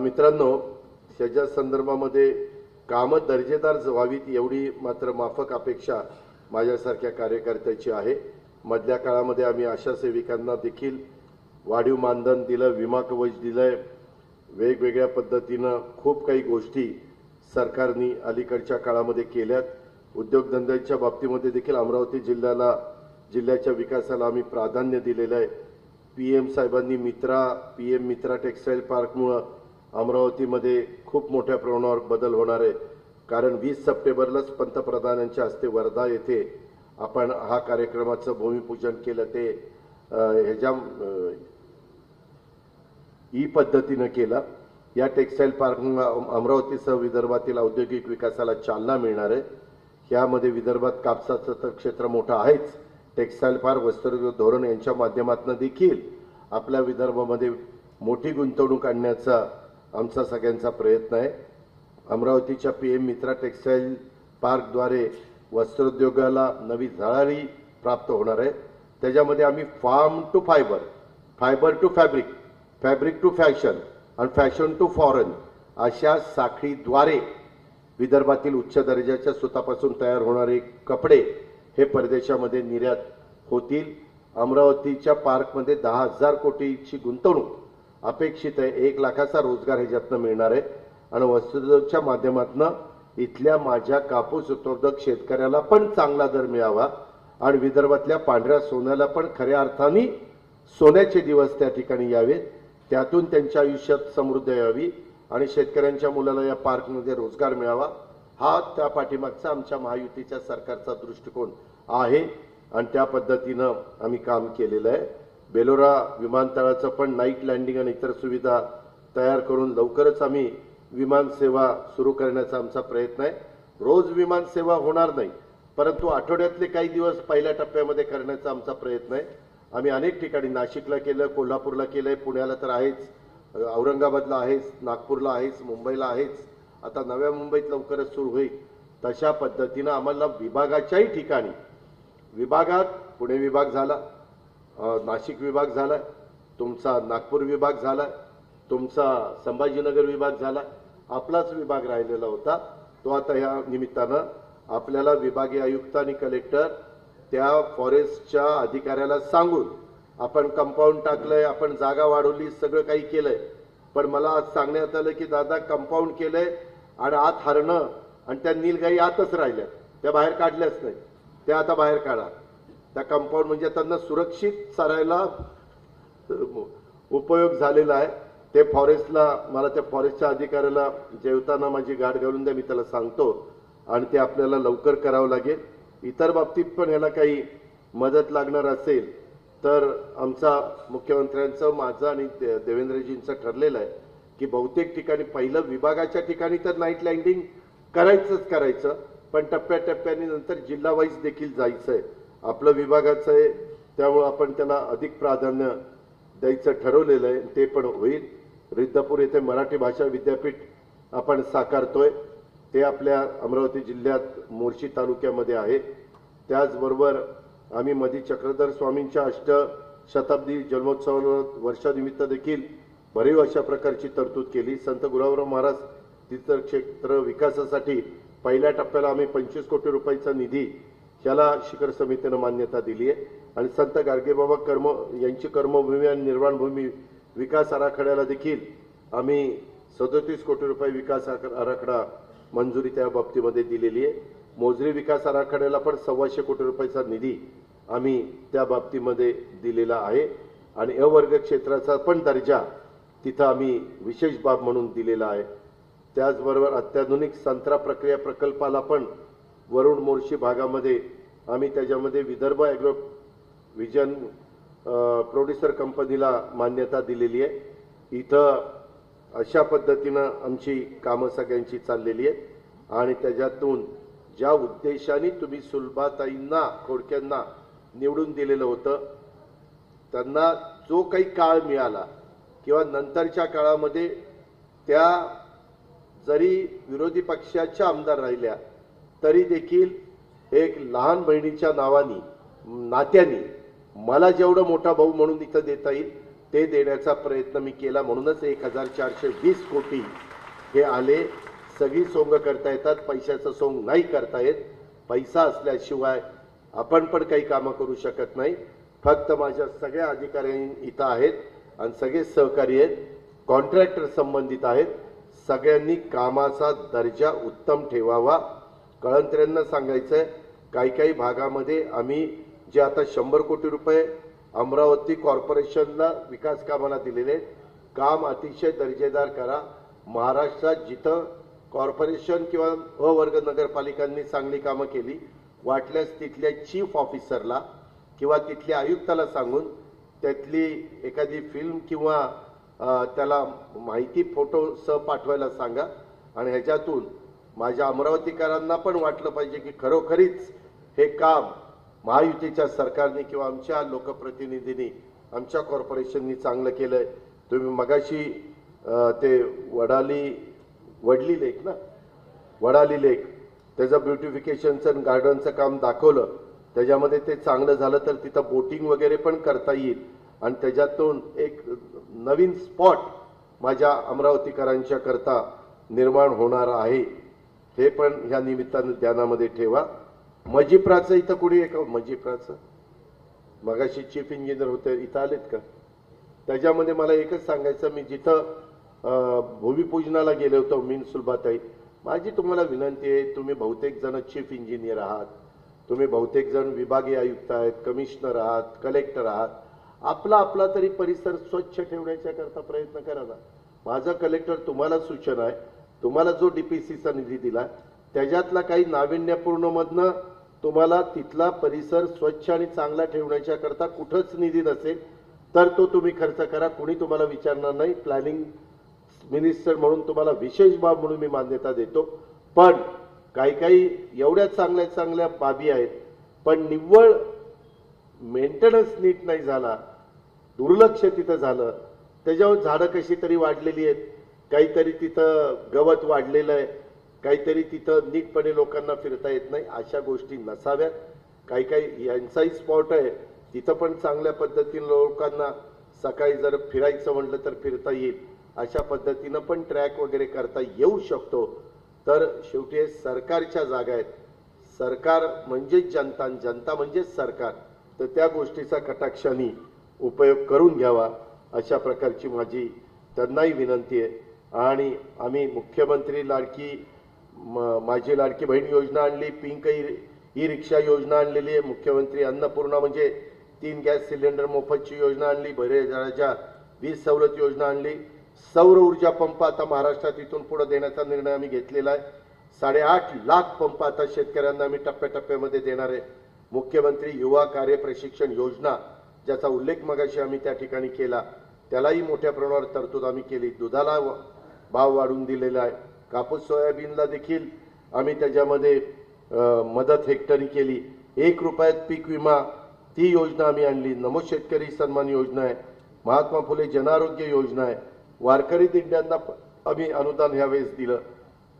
मित्रांनो, त्याच्या संदर्भामध्ये कामं दर्जेदार व्हावीत एवढी मात्र माफक अपेक्षा माझ्यासारख्या कार्यकर्त्याची आहे. मधल्या काळामध्ये आम्ही आशा सेविकांना देखील वाढीव मानधन दिलं, विमा कवच दिलंय, वेगवेगळ्या पद्धतीनं खूप काही गोष्टी सरकारने अलीकडच्या काळामध्ये केल्यात. उद्योगधंद्यांच्या बाबतीमध्ये देखील अमरावती जिल्ह्याच्या विकासाला आम्ही प्राधान्य दिलेलं आहे. पीएम साहेबांनी पीएम मित्रा टेक्सटाईल पार्कमुळं अमरावतीमध्ये खूप मोठ्या प्रमाणावर बदल होणार आहे. कारण 20 सप्टेंबरलाच पंतप्रधानांच्या हस्ते वर्धा येथे आपण हा कार्यक्रमाचं भूमिपूजन केलं. ते ह्याच्या ई पद्धतीनं केलं. या टेक्सटाईल पार्क अमरावतीसह विदर्भातील औद्योगिक विकासाला चालना मिळणार आहे. यामध्ये विदर्भात कापसाचं तर क्षेत्र मोठं आहेच, टेक्सटाईल पार्क, वस्त्रोद्योग धोरण यांच्या माध्यमातून देखील आपल्या विदर्भामध्ये मोठी गुंतवणूक आणण्याचा आमचा सगळ्यांचा प्रयत्न आहे. अमरावतीच्या पीएम मित्रा टेक्सटाईल पार्कद्वारे वस्त्रोद्योगाला नवी झळाळी प्राप्त होणार आहे. त्याच्यामध्ये आम्ही farm to fibre, fibre to fabric, fabric to fashion आणि फॅशन टू फॉरेन अशा साखळीद्वारे विदर्भातील उच्च दर्जाच्या सुतापासून तयार होणारे कपडे हे परदेशामध्ये निर्यात होतील. अमरावतीच्या पार्कमध्ये 10,000 कोटीची गुंतवणूक अपेक्षित आहे. 1 लाखाचा रोजगार ह्याच्यातनं मिळणार आहे आणि वस्त्रोद्योगच्या माध्यमातून इथल्या माझ्या कापूस उत्पादक शेतकऱ्याला पण चांगला दर मिळावा आणि विदर्भातल्या पांढऱ्या सोन्याला पण खऱ्या अर्थाने सोन्याचे दिवस त्या ठिकाणी यावेत. त्यातून त्यांच्या आयुष्यात समृद्धी यावी आणि शेतकऱ्यांच्या मुलाला या पार्कमध्ये रोजगार मिळावा, हा त्या पाठीमागचा आमच्या महायुतीच्या सरकारचा दृष्टिकोन आहे आणि त्या पद्धतीनं आम्ही काम केलेलं आहे. बेलोरा विमानतळाचं पण नाईट लँडिंग आणि इतर सुविधा तयार करून लवकरच आम्ही विमान सेवा सुरू करण्याचा आमचा प्रयत्न आहे. रोज विमान सेवा होणार नाही, परंतु आठवड्यातले काही दिवस पहिल्या टप्प्यामध्ये करण्याचा आमचा प्रयत्न आहे. आम्ही अनेक ठिकाणी नाशिकला केलं, कोल्हापूरला केलंय, पुण्याला तर आहेच, औरंगाबादला आहेच, नागपूरला आहेच, मुंबईला आहेच, आता नव्या मुंबईत लवकरच सुरू होईल. तशा पद्धतीनं आम्हाला विभागाच्याही ठिकाणी, विभागात पुणे विभाग झाला, नाशिक विभाग झाला, तुमचा नागपूर विभाग झाला, तुमचा संभाजीनगर विभाग झाला, आपलाच विभाग राहिलेला होता तो आता ह्या निमित्तानं आपल्याला विभागीय आयुक्त आणि कलेक्टर त्या फॉरेस्टच्या अधिकाऱ्याला सांगून आपण कंपाऊंड टाकलंय, आपण जागा वाढवली, सगळं काही केलंय. पण मला आज सांगण्यात आलं की दादा कंपाऊंड केलंय आणि आत हरणं आणि त्या नीलगाई आतच राहिल्या, त्या बाहेर काढल्याच नाही, त्या आता बाहेर काढा. त्या कंपाऊंड म्हणजे त्यांना सुरक्षित चरायला उपयोग झालेला आहे. ते फॉरेस्टला, मला त्या फॉरेस्टच्या अधिकाऱ्याला जेवताना माझी गाठ घालून द्या, मी त्याला सांगतो आणि ते आपल्याला लवकर करावं लागेल. इतर बाबतीत पण याला काही मदत लागणार असेल तर आमचा मुख्यमंत्र्यांचं, माझं आणि देवेंद्रजींचं ठरलेलं आहे की बहुतेक ठिकाणी पहिलं विभागाच्या ठिकाणी तर नाईट लँडिंग करायचं, पण टप्प्याटप्प्याने नंतर जिल्हा वाईज देखील जायचंय. आपलं विभागाचं आहे त्यामुळे आपण त्याला अधिक प्राधान्य द्यायचं ठरवलेलं आहे, ते पण होईल. रिद्धपूर येथे मराठी भाषा विद्यापीठ आपण साकारतोय, ते आपल्या अमरावती जिल्ह्यात मोर्शी तालुक्यामध्ये आहे. त्याचबरोबर आम्ही मधी चक्रधर स्वामींच्या 8 शताब्दी जन्मोत्सव वर्षानिमित्त देखील भरीव अशा प्रकारची तरतूद केली। संत गुलाबराव महाराज तीर्थक्षेत्र विकासासाठी पहिल्या टप्प्याला आम्ही 25 कोटी रुपयाचा निधी याला शिखर समितीने मान्यता दिली आहे आणि संत गाडगेबाबा यांची कर्मभूमी आणि निर्वाणभूमी विकास आराखड्याला देखील आम्ही 37 कोटी रुपये विकास आराखडा मंजुरी त्या बाबतीमध्ये दिलेली आहे। मोजरी विकास आराखड्याला पण 125 कोटी रुपयाचा निधी आम्ही त्या बाबतीमध्ये दिलेला आहे आणि अ वर्ग क्षेत्राचा पण दर्जा तिथं आम्ही विशेष बाब म्हणून दिलेला आहे। त्याचबरोबर अत्याधुनिक संत्रा प्रक्रिया प्रकल्पाला पण वरुण मोर्शी भागामध्ये आम्ही त्याच्यामध्ये विदर्भ ॲग्रो विजन प्रोड्युसर कंपनीला मान्यता दिलेली आहे। इथं अशा पद्धतीनं आमची कामं सगळ्यांची चाललेली आहेत आणि त्याच्यातून ज्या उद्देशाने तुम्ही सुलभाताईंना खोडक्यांना निवडून दिलेलं होतं त्यांना जो काही काळ मिळाला किंवा नंतरच्या काळामध्ये त्या जरी विरोधी पक्षाच्या आमदार राहिल्या तरी देखील एक लहान बहिणीच्या नात्याने मला जेवढं मोठा भाऊ म्हणून इथं देता येईल ते देण्याचा प्रयत्न मी केला। म्हणूनच 1420 कोटी हे आले। सगळी सोंग करता येतात, पैशाचं सोंग नाही करता येत। पैसा असल्याशिवाय आपण पण काही कामं करू शकत नाही। फक्त माझ्या सगळ्या अधिकारी इथं आहेत आणि सगळे सहकारी आहेत, कॉन्ट्रॅक्टर संबंधित आहेत। सगळ्यांनी कामाचा दर्जा उत्तम ठेवावा। कळंत्र्यांना सांगायचंय काही भागामध्ये आम्ही जे आता 100 कोटी रुपये अमरावती कॉर्पोरेशनला विकास कामाला दिलेले काम अतिशय दर्जेदार करा। महाराष्ट्रात जिथं कॉर्पोरेशन किंवा अ वर्ग नगरपालिकांनी चांगली कामं केली वाटल्यास तिथल्या चीफ ऑफिसरला किंवा तिथल्या आयुक्ताला सांगून त्यातली एखादी फिल्म किंवा त्याला माहिती फोटो सह पाठवायला सांगा आणि ह्याच्यातून माझ्या अमरावतीकरांना पण वाटलं पाहिजे की खरोखरीच हे काम महायुतीच्या सरकारने किंवा आमच्या लोकप्रतिनिधींनी आमच्या कॉर्पोरेशननी चांगलं केलंय। तुम्ही मगाशी ते वडली लेक त्याचं ब्युटिफिकेशनचं आणि गार्डनचं काम दाखवलं। त्याच्यामध्ये ते चांगलं झालं तर तिथं बोटिंग वगैरे पण करता येईल आणि त्याच्यातून एक नवीन स्पॉट माझ्या अमरावतीकरांच्या करता निर्माण होणार आहे। हे पण ह्या निमित्तानं ध्यानामध्ये ठेवा। मजिप्राचं इथं कुणी आहे का? मजिप्राचं मगाशी चीफ इंजिनियर होते, इथं आलेत का? त्याच्यामध्ये मला एकच सांगायचं, मी जिथं भूमिपूजनाला गेलो होतो सुलभाताई, माझी तुम्हाला विनंती आहे, तुम्ही बहुतेक जण चीफ इंजिनियर आहात, तुम्ही बहुतेक जण विभागीय आयुक्त आहेत, कमिशनर आहात, कलेक्टर आहात, आपला तरी परिसर स्वच्छ ठेवण्याच्या करता प्रयत्न करा ना। माझं कलेक्टर तुम्हाला सूचना आहे, तुम्हाला जो डीपीसीचा निधी दिला त्याच्यातला काही नाविन्यपूर्ण मधनं तुम्हाला तिथला परिसर स्वच्छ आणि चांगला ठेवण्याच्या करता कुठंच निधी नसेल तर तो तुम्ही खर्च करा, कुणी तुम्हाला विचारणार नाही। प्लॅनिंग मिनिस्टर म्हणून तुम्हाला विशेष बाब म्हणून मी मान्यता देतो, पण काही एवढ्या चांगल्या बाबी आहेत पण निव्वळ मेंटेनन्स नीट नाही झाला, दुर्लक्ष तिथं झालं। त्याच्यावर झाडं कशी तरी वाढलेली आहेत, काहीतरी तिथं गवत वाढलेलं आहे, काहीतरी तिथं नीटपणे लोकांना फिरता येत नाही, अशा गोष्टी नसाव्यात। काही यांचाही स्पॉट आहे तिथं पण चांगल्या पद्धतीने लोकांना सकाळी जर फिरायचं म्हटलं तर फिरता येईल, अशा पद्धतीनं पण ट्रॅक वगैरे करता येऊ शकतो। तर शेवटी सरकारच्या जागा आहेत, सरकार म्हणजेच जनता, जनता म्हणजेच सरकार, तर त्या गोष्टीचा कटाक्षाने उपयोग करून घ्यावा अशा प्रकारची माझी त्यांनाही विनंती आहे। आणि आम्ही मुख्यमंत्री माझी लाडकी बहीण योजना आणली, पिंक ई रिक्षा योजना आणलेली आहे, मुख्यमंत्री अन्नपूर्णा म्हणजे 3 गॅस सिलेंडर मोफतची योजना आणली, बरेचच्या वीज सवलत योजना आणली, सौर ऊर्जा पंप आता महाराष्ट्रात इथून पुढे देण्याचा निर्णय आम्ही घेतलेला आहे। 8.5 लाख पंप आता शेतकऱ्यांना आम्ही टप्प्याटप्प्यामध्ये देणार आहे। मुख्यमंत्री युवा कार्य प्रशिक्षण योजना ज्याचा उल्लेख मगाशी आम्ही त्या ठिकाणी केला, त्यालाही मोठ्या प्रमाणावर तरतूद आम्ही केली। दुधाला भाव वाढवून दिलेला आहे, कापूस सोयाबीनला देखील आम्ही त्याच्यामध्ये मदत हेक्टरी केली। 1 रुपयात पीक विमा ती योजना आम्ही आणली, नमो शेतकरी सन्मान योजना आहे, महात्मा फुले जनआरोग्य योजना आहे, वारकरी दिंड्यांना आम्ही अनुदान यावेळेस दिलं,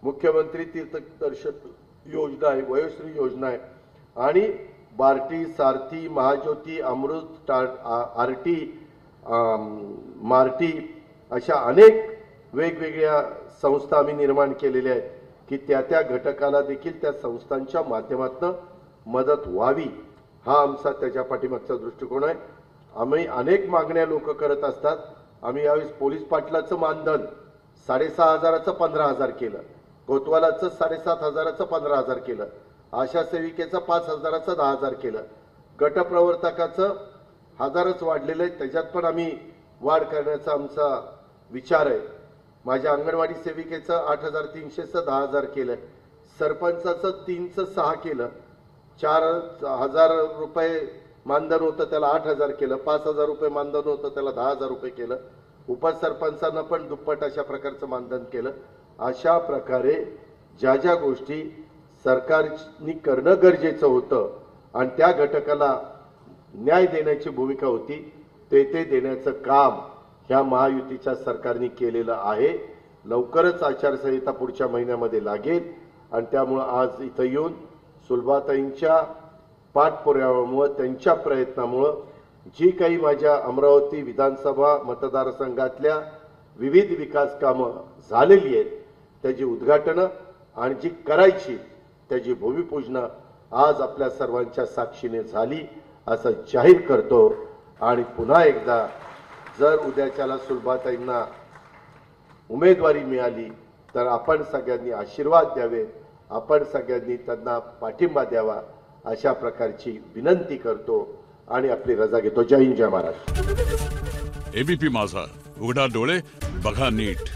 मुख्यमंत्री तीर्थदर्शन योजना आहे, वयोश्री योजना आहे आणि बार्टी, सारथी, महाज्योती, अमृत, आरटी, मार्टी अशा अनेक वेगवेगळ्या संस्था आम्ही निर्माण केलेल्या आहेत की त्या घटकाला देखील त्या संस्थांच्या माध्यमातून मदत व्हावी, हा आमचा त्याच्या पाठीमागचा दृष्टिकोन आहे. आम्ही अनेक मागण्या लोक करत असतात. आम्ही यावेळी पोलीस पाटलाचं मानधन 6,500चं 15,000 केलं, कोतवालाचं 7,500चं 15,000 केलं, आशा सेविकेचं 5,000चं 10,000 केलं, गटप्रवर्तकाचं 1,000च वाढलेलं आहे, त्याच्यात पण आम्ही वाढ करण्याचा आमचा विचार आहे. माझ्या अंगणवाडी सेविकेचं 8,300चं 10,000 केलं, सरपंचाचं 3चं 6 केलं, 4,000 रुपये मानधन होतं त्याला 8,000 केलं, 5,000 रुपये मानधन होतं त्याला 10,000 रुपये केलं, उपसरपंचांना पण दुप्पट अशा प्रकारचं मानधन केलं. अशा प्रकारे ज्या ज्या गोष्टी सरकारनी करणं गरजेचं होतं आणि त्या घटकाला न्याय देण्याची भूमिका होती ते देण्याचं काम ह्या महायुतीच्या सरकारने केलेलं आहे. लवकरच आचारसंहिता पुढच्या महिन्यामध्ये लागेल आणि त्यामुळे आज इथं येऊन सुलभाताईंच्या पाठपुराव्यामुळे, त्यांच्या प्रयत्नामुळे जी काही माझ्या अमरावती विधानसभा मतदारसंघातल्या विविध विकास कामं झालेली आहेत त्याची उद्घाटनं आणि जी करायची त्याची भूमिपूजनं आज आपल्या सर्वांच्या साक्षीने झाली असं जाहीर करतो. आणि पुन्हा एकदा जर उद्याच्याला सुलभाताईंना उमेदवारी मिळाली तर आपण सगळ्यांनी आशीर्वाद द्यावे, आपण सगळ्यांनी त्यांना पाठिंबा द्यावा अशा प्रकारची विनंती करतो आणि आपली रजा घेतो. जय हिंद, जय महाराष्ट्र. एबीपी माझा, उघडा डोळे बघा नीट.